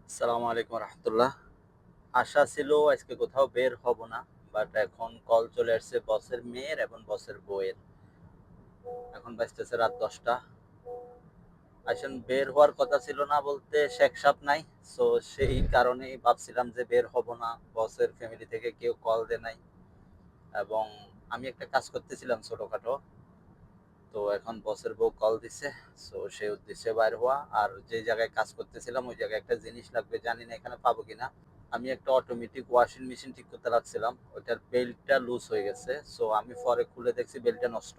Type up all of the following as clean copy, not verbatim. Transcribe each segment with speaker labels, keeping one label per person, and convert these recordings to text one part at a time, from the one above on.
Speaker 1: আসসালামু আলাইকুম রহমতুল্লাহ। আশা ছিল আজকে কোথাও বের হব না, বাট এখন কল চলে আসছে বসের মেয়ের এবং বসের বউয়ের। এখন বাজতেছে রাত 10টা। আসলে বের হওয়ার কথা ছিল না বলতে শেখ সাপ নাই। সো সেই কারণেই ভাবছিলাম যে বের হব না, বসের ফ্যামিলি থেকে কেউ কল দেয় নাই। এবং আমি একটা কাজ করতেছিলাম ছোটখাটো। তো এখন বসের বউ কল দিছে। সো সেই উদ্দেশ্যে বাইর হওয়া। আর যে জায়গায় কাজ করতেছিলাম ওই জায়গায় একটা জিনিস লাগবে, জানি না এখানে পাবো কিনা। আমি একটা অটোমেটিক ওয়াশিং মেশিন ঠিক করতে লাগছিলাম, ওইটার বেল্টটা লুজ হয়ে গেছে। সো আমি পরে খুলে দেখছি বেল্টটা নষ্ট।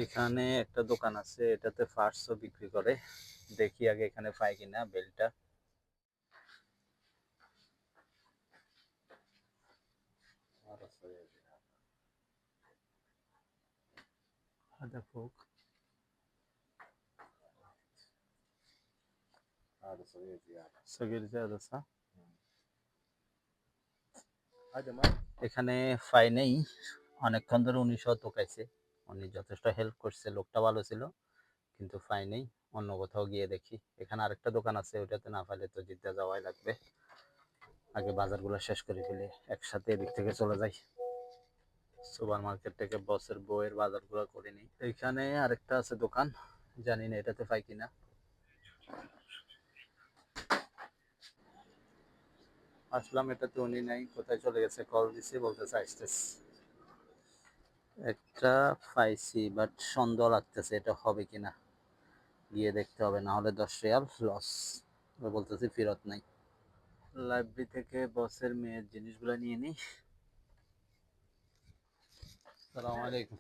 Speaker 1: এখানে একটা দোকান আছে, এটাতে পার্টসও বিক্রি করে। দেখি আগে এখানে পাই কিনা বেল্টটা। هذا فوق. صغير زيادة صح؟ এখানে পাই নেই। অনেকক্ষণ ধরে উনি সহ তোকাইছে, উনি যথেষ্ট হেল্প করছে, লোকটা ভালো ছিল, কিন্তু পাই নেই। অন্য কোথাও গিয়ে দেখি। এখানে আরেকটা দোকান আছে, ওইটাতে না পাইলে তো জিদ্দা যাওয়াই লাগবে। আগে বাজারগুলো শেষ করে ফেলে একসাথে এদিক থেকে চলে যাই। সুপার মার্কেট থেকে বসের বইয়ের বাজারগুলো করে নিই। এইখানে আরেকটা আছে দোকান, জানি না এটাতে পাই কিনা। আসলাম, এটাতে উনি নাই, কোথায় চলে গেছে? কল দিছি, বলতেছে আসতেছে। একটা পাইছি, বাট সন্দেহ লাগতেছে এটা হবে কিনা। গিয়ে দেখতে হবে, না হলে 10 রিয়াল লস। বলতেছি ফেরত নাই। লাইব্রেরি থেকে বসের মেয়ের জিনিসগুলো নিয়ে নিই। সালাম আলাইকুম।